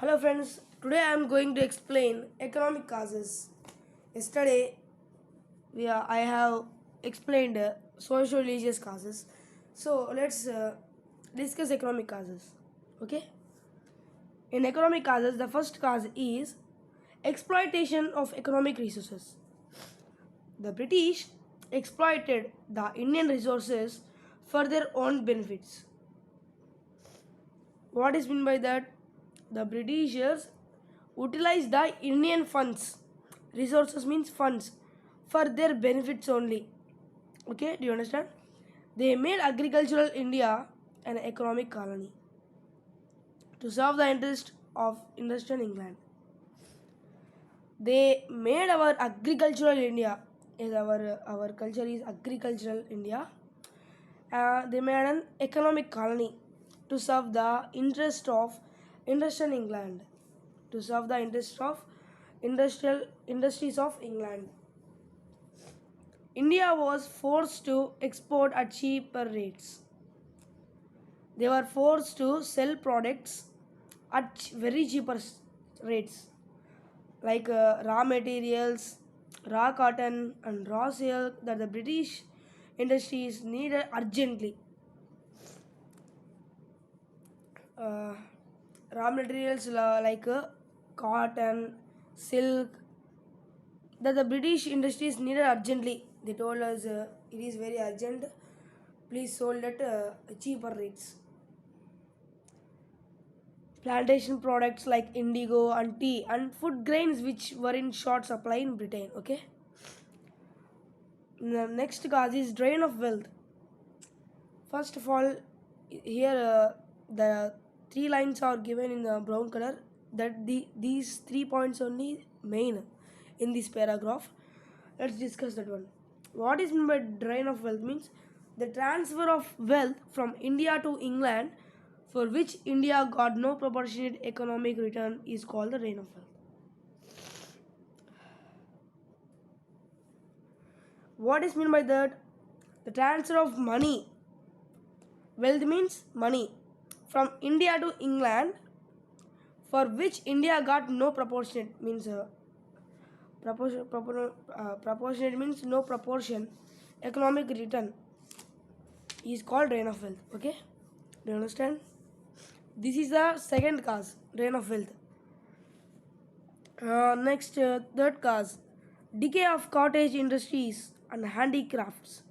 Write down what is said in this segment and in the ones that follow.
Hello friends, today I am going to explain economic causes. Yesterday I have explained social religious causes. So let's discuss economic causes. Okay? In economic causes, the first cause is exploitation of economic resources. The British exploited the Indian resources for their own benefits. What is meant by that? The Britishers utilized the Indian funds. Resources means funds for their benefits only. Okay, do you understand? They made agricultural India an economic colony to serve the interest of industrial England. They made our agricultural India. Is our culture is agricultural India. They made an economic colony to serve the interest of industrial England, to serve the interest of industrial industries of England. India was forced to export at cheaper rates. They were forced to sell products at very cheaper rates, like raw materials, raw cotton, and raw silk that the British industries needed urgently. Uh, Raw materials like cotton, silk that the British industries needed urgently. They told us it is very urgent. Please sold at cheaper rates. Plantation products like indigo and tea and food grains which were in short supply in Britain. Okay. The next cause is drain of wealth. First of all, here the three lines are given in the brown color. That these 3 points only main in this paragraph. Let's discuss that one. What is meant by drain of wealth means the transfer of wealth from India to England for which India got no proportionate economic return is called the drain of wealth. What is meant by that? The transfer of money. Wealth means money from India to England for which India got no proportionate means proportionate means no proportion economic return is called drain of wealth. Okay, do you understand? This is the second cause, drain of wealth. Next, third cause, decay of cottage industries and handicrafts.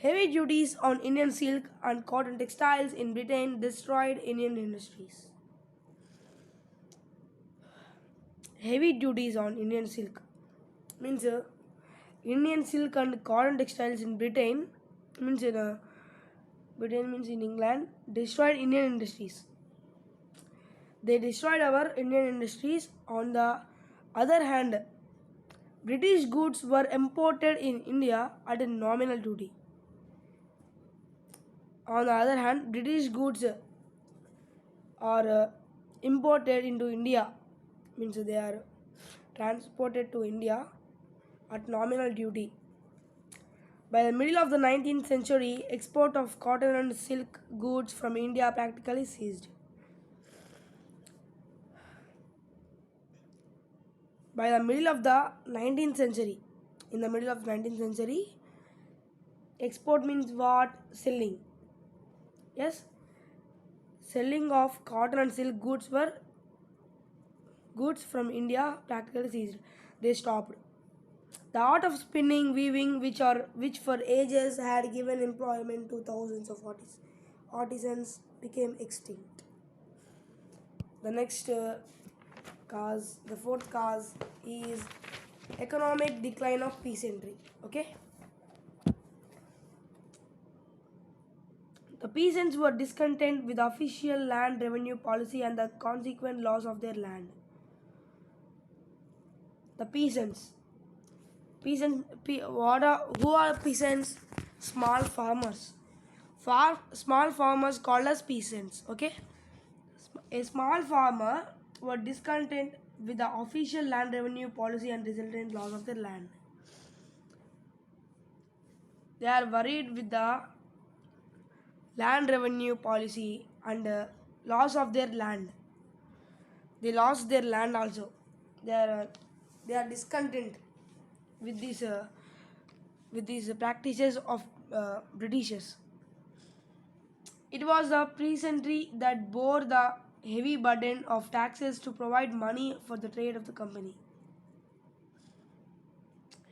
Heavy duties on Indian silk and cotton textiles in Britain destroyed Indian industries. Heavy duties on Indian silk means Indian silk and cotton textiles in Britain means in Britain means in England destroyed Indian industries. They destroyed our Indian industries. On the other hand, British goods were imported in India at a nominal duty. On the other hand, British goods are imported into India, means they are transported to India at nominal duty. By the middle of the 19th century, export of cotton and silk goods from India practically ceased. By the middle of the 19th century, in the middle of 19th century, export means what? Selling. Yes, selling of cotton and silk goods from India practically ceased. They stopped. The art of spinning, weaving, which for ages had given employment to thousands of artisans, became extinct. The next cause, the fourth cause, is economic decline of peasantry. Okay, the peasants were discontent with official land revenue policy and the consequent loss of their land. The peasants. Who are peasants? Small farmers. Small farmers called as peasants. Okay. A small farmer were discontent with the official land revenue policy and resultant loss of their land. They are worried with the land revenue policy and loss of their land. They lost their land also. They are uh, they are discontent with these practices of Britishers. It was the peasantry that bore the heavy burden of taxes to provide money for the trade of the company.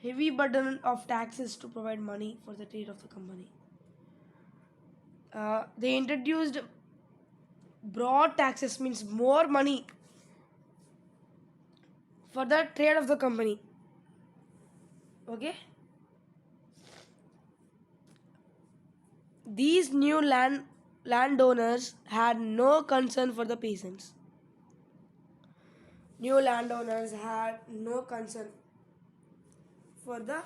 Heavy burden of taxes to provide money for the trade of the company. They introduced broad taxes, means more money for the trade of the company. Okay, these new landowners had no concern for the peasants. New landowners had no concern for the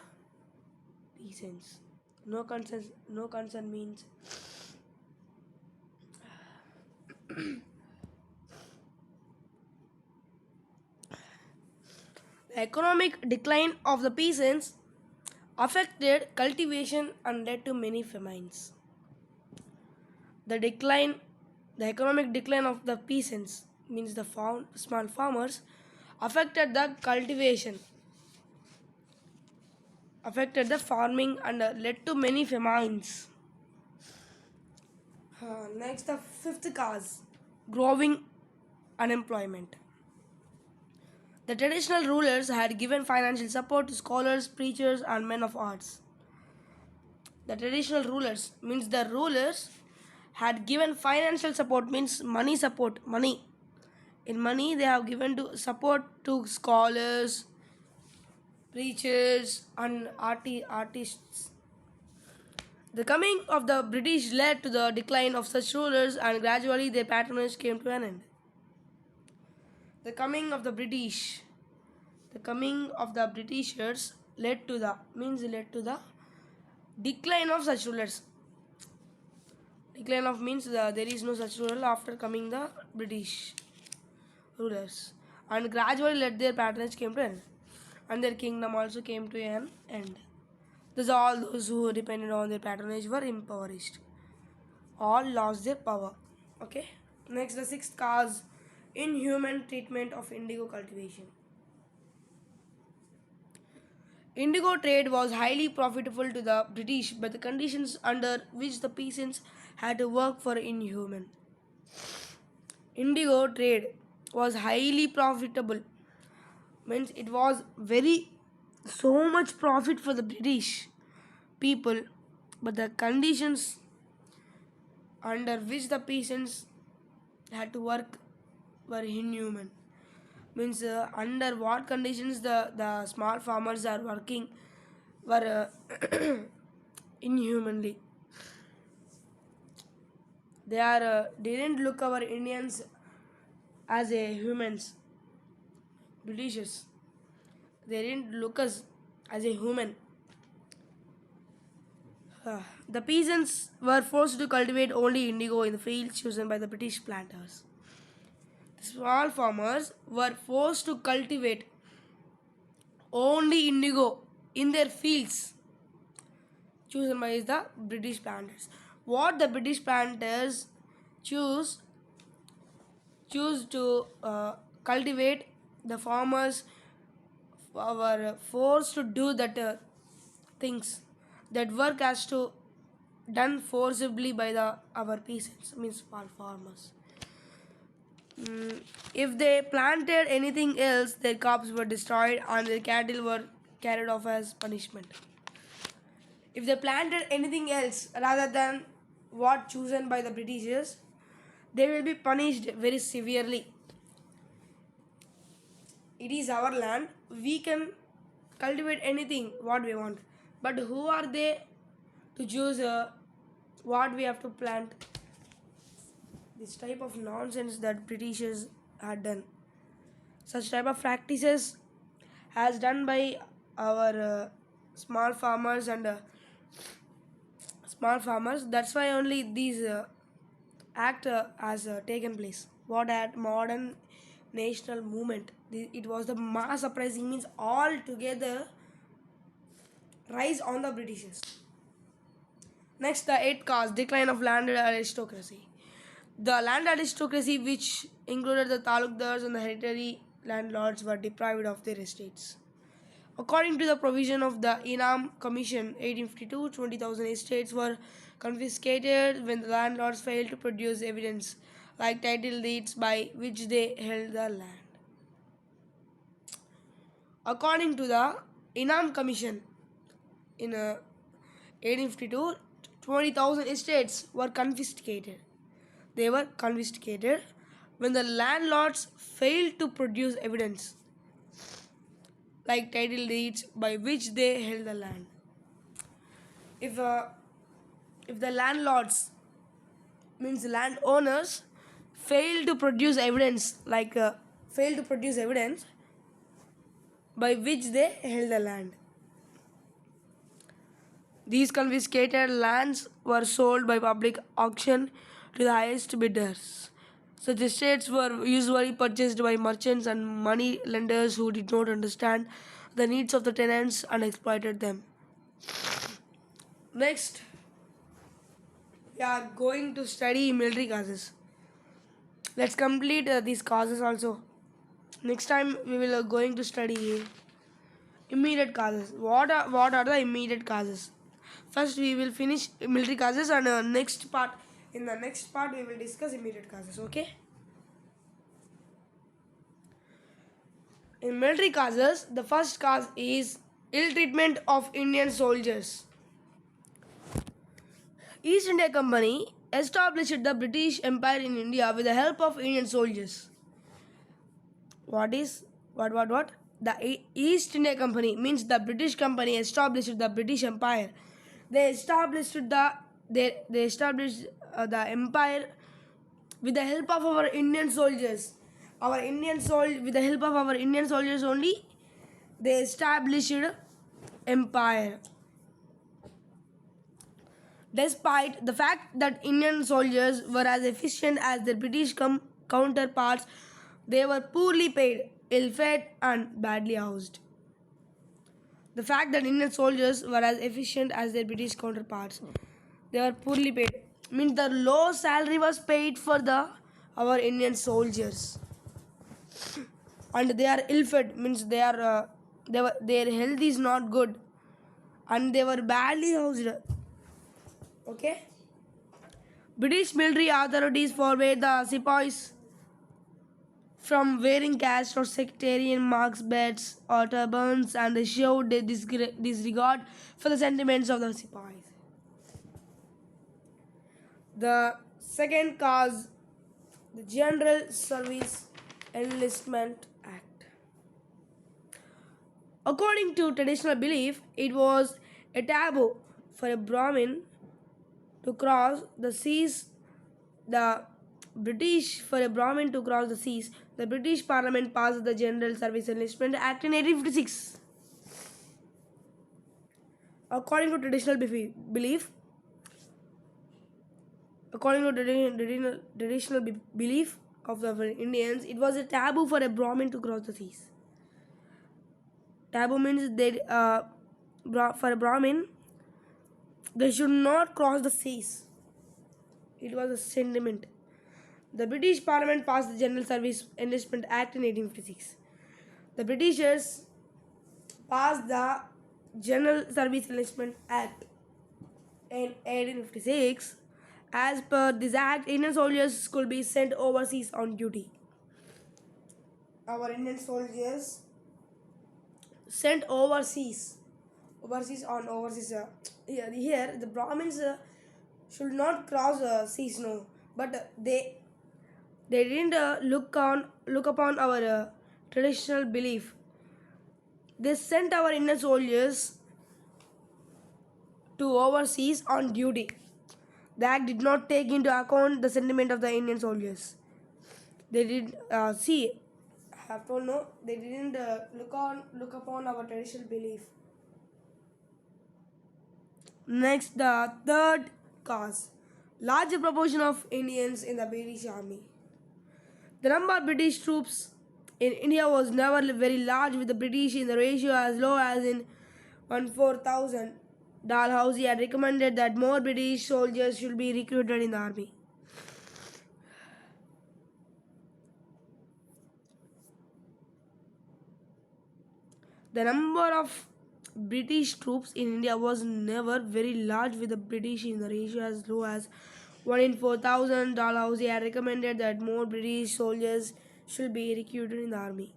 peasants. No concern means the economic decline of the peasants affected cultivation and led to many famines. The decline, the economic decline of the peasants, means the small farmers, affected the cultivation, affected the farming, and led to many famines. Next, the fifth cause, growing unemployment. The traditional rulers had given financial support to scholars, preachers, and men of arts. The traditional rulers, means the rulers had given financial support, means money support, money. In money they have given to support to scholars, preachers, and artists. The coming of the British led to the decline of such rulers, and gradually their patronage came to an end. The coming of the British, the coming of the Britishers led to the decline of such rulers. Decline of means there is no such ruler after coming the British rulers, and gradually let their patronage came to an end, and their kingdom also came to an end. Thus all those who depended on their patronage were impoverished. All lost their power. Okay. Next, the sixth cause, inhuman treatment of indigo cultivation. Indigo trade was highly profitable to the British, but the conditions under which the peasants had to work were inhuman. Indigo trade was highly profitable, means it was very so much profit for the British people, but the conditions under which the peasants had to work were inhuman. Means under what conditions the small farmers are working were inhumanly. Didn't look our Indians as a humans. Britishers, they didn't look us as a human. The peasants were forced to cultivate only indigo in the fields chosen by the British planters. The small farmers were forced to cultivate only indigo in their fields chosen by the British planters. What the British planters choose to cultivate, the farmers were forced to do that things. That work has to done forcibly by the our peasants, means small farmers. If they planted anything else, their crops were destroyed and their cattle were carried off as punishment. If they planted anything else rather than what chosen by the Britishers, they will be punished very severely. It is our land, we can cultivate anything what we want, but who are they to choose what we have to plant? This type of nonsense that Britishers had done. Such type of practices has done by our small farmers and small farmers. That's why only these act has taken place. What at modern national movement? It was the mass uprising, means all together rise on the Britishers. Next, the eighth cause, decline of landed aristocracy. The land aristocracy, which included the talukdars and the hereditary landlords, were deprived of their estates. According to the provision of the Inam Commission 1852, 20,000 estates were confiscated when the landlords failed to produce evidence like title deeds by which they held the land. According to the Inam Commission in 1852, 20,000 estates were confiscated. They were confiscated when the landlords failed to produce evidence like title deeds by which they held the land. If the landlords means landowners fail to produce evidence by which they held the land, these confiscated lands were sold by public auction to the highest bidders. Such estates were usually purchased by merchants and money lenders who did not understand the needs of the tenants and exploited them. Next, we are going to study military causes. Let's complete these causes also. Next time we will going to study immediate causes. What are the immediate causes? First we will finish military causes, and in the next part we will discuss immediate causes. Okay. In military causes, the first cause is ill treatment of Indian soldiers. East India Company established the British Empire in India with the help of Indian soldiers. What? The East India Company means the British Company established the British Empire. They established the empire with the help of our Indian soldiers. With the help of our Indian soldiers only, they established empire. Despite the fact that Indian soldiers were as efficient as their British counterparts, they were poorly paid, ill-fed, and badly housed. The fact that Indian soldiers were as efficient as their British counterparts, they were poorly paid, means the low salary was paid for our Indian soldiers, and they are ill-fed, means their health is not good, and they were badly housed. Okay. British military authorities forbade the sepoys from wearing caste or sectarian marks, badges, or turbans, and they showed their disregard for the sentiments of the sepoys. The second cause, the General Service Enlistment Act. According to traditional belief, it was a taboo for a Brahmin to cross the seas. The British Parliament passed the General Service Enlistment Act in 1856. According to traditional belief, of the Indians, it was a taboo for a Brahmin to cross the seas. Taboo means for a Brahmin, they should not cross the seas. It was a sentiment. The British Parliament passed the General Service Enlistment Act in 1856. The Britishers passed the General Service Enlistment Act in 1856. As per this act, Indian soldiers could be sent overseas on duty. Our Indian soldiers sent overseas. Here the Brahmins should not cross seas, no. But they didn't look upon our traditional belief. They sent our Indian soldiers to overseas on duty. The act did not take into account the sentiment of the Indian soldiers. They did they didn't look upon our traditional belief. Next, the third cause, larger proportion of Indians in the British Army. The number of British troops in India was never very large, with the British in the ratio as low as in 1/4,000. Dalhousie had recommended that more British soldiers should be recruited in the army. The number of British troops in India was never very large, with the British in the ratio as low as 1 in 4,000. Dalhousie had recommended that more British soldiers should be recruited in the army.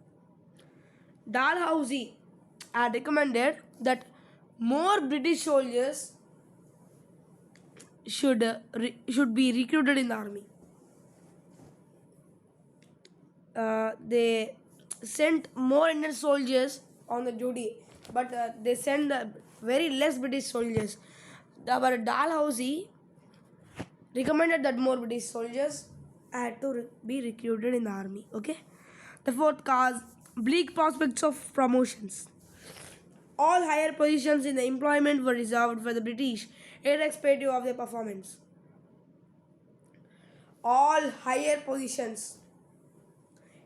Dalhousie had recommended that more British soldiers should be recruited in the army. They sent more Indian soldiers on the duty, but they sent very less British soldiers. Our Dalhousie recommended that more British soldiers had to be recruited in the army. Okay. The fourth cause, bleak prospects of promotions. All higher positions in the employment were reserved for the British, irrespective of their performance. All higher positions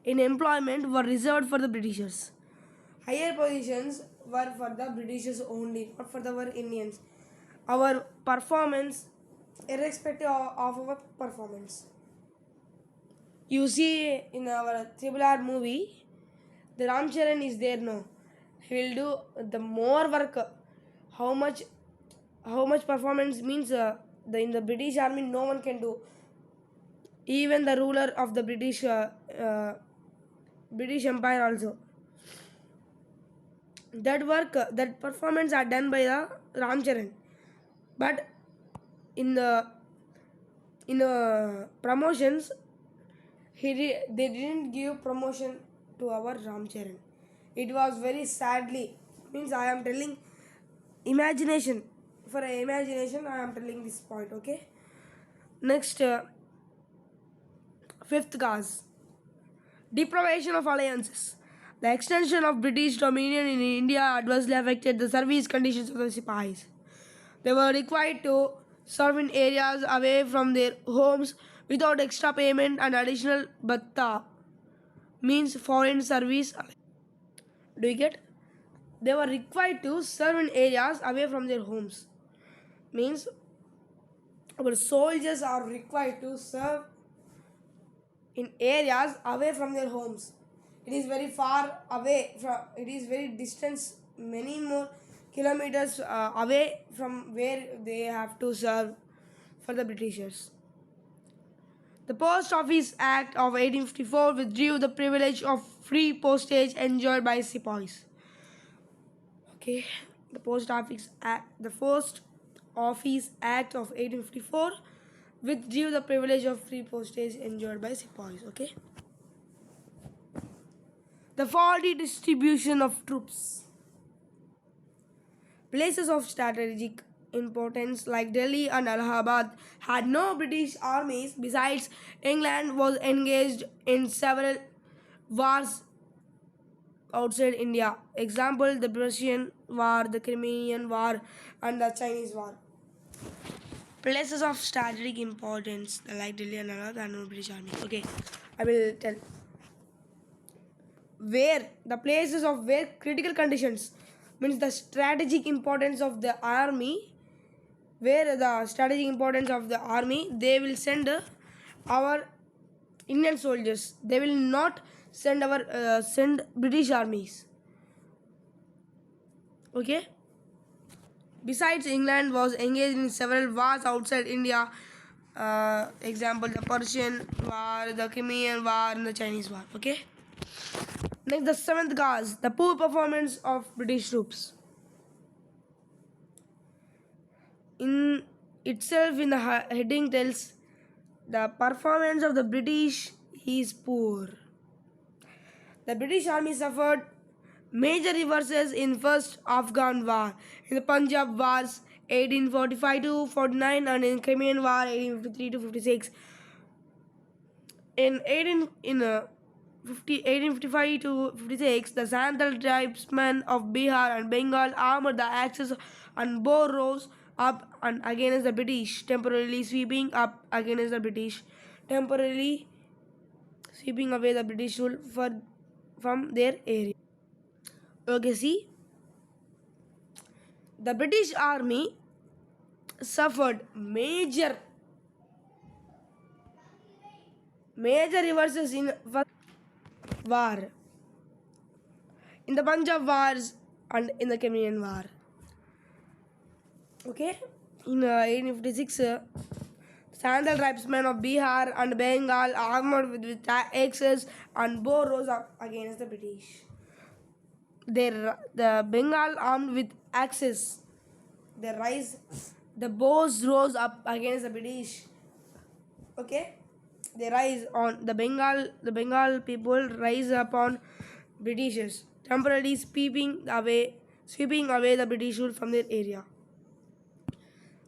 in employment were reserved for the Britishers. Higher positions were for the Britishers only, not for the our Indians. Our performance, irrespective of our performance. You see in our Triple R movie, the Ram Charan is there now. He will do the more work. How much performance means in the British army no one can do. Even the ruler of the British Empire also. That work, that performance are done by the Ram Charan. But in the promotions, they didn't give promotion to our Ram Charan. It was very sadly, means I am telling imagination. For imagination, I am telling this point. Okay. Next, fifth cause, deprivation of alliances. The extension of British dominion in India adversely affected the service conditions of the Sipahis. They were required to serve in areas away from their homes without extra payment and additional bhatta, means foreign service. Do you get? They were required to serve in areas away from their homes. Means our soldiers are required to serve in areas away from their homes. It is very far away from. It is very distance, many more kilometers away from where they have to serve for the Britishers. The Post Office Act of 1854 withdrew the privilege of free postage enjoyed by sepoys. Okay, the Post Office Act of 1854 withdrew the privilege of free postage enjoyed by sepoys. Okay. The faulty distribution of troops. Places of strategic importance like Delhi and Allahabad had no British armies. Besides, England was engaged in several wars outside India. Example, the Persian War, the Crimean War, and the Chinese War. Places of strategic importance like Delhi and Allahabad and no British army. Okay, I will tell. Where the places of where critical conditions, means the strategic importance of the army, where the strategic importance of the army, they will send our Indian soldiers. They will not send British armies. Okay. Besides, England was engaged in several wars outside India. Example, the Persian War, the Crimean War, and the Chinese War. Okay. Next, the seventh cause, the poor performance of British troops. In itself, in the heading tells the performance of the British is poor. The British army suffered major reverses in First Afghan War, in the Punjab Wars 1845 to 49, and in Crimean War 1853 to 56. In 1855 to 56, the Santhal tribesmen of Bihar and Bengal armed the Axis and bore rose up and against the British, temporarily sweeping away the British rule from their area. Okay, see, the British army suffered major reverses in First War. In the Punjab Wars and in the Crimean War. Okay, in 1856, Sandal tribesmen of Bihar and Bengal, armed with axes and bow, rose up against the British. The Bengal armed with axes, the bows rose up against the British. Okay, they rise on the Bengal people rise upon Britishers, temporarily sweeping away the British rule from their area.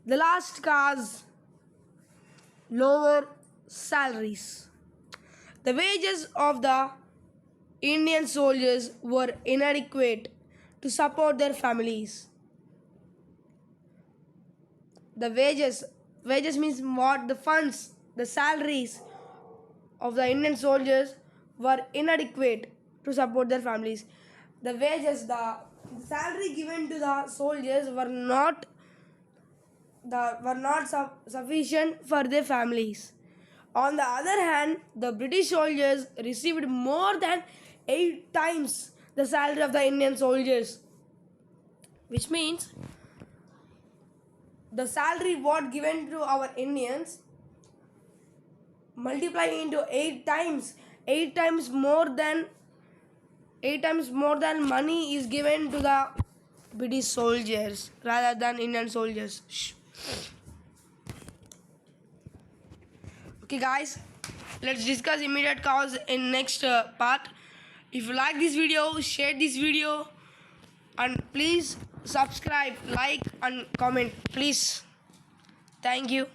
The last cause, lower salaries. The wages of the Indian soldiers were inadequate to support their families. The wages means what? The funds, the salaries of the Indian soldiers were inadequate to support their families. The wages, the salary given to the soldiers were not sufficient for their families. On the other hand, the British soldiers received more than 8 times the salary of the Indian soldiers, which means the salary what given to our Indians multiply into 8 times more than money is given to the British soldiers rather than Indian soldiers. Okay guys, let's discuss immediate cause in next part. If you like this video, share this video and please subscribe, like and comment please. Thank you.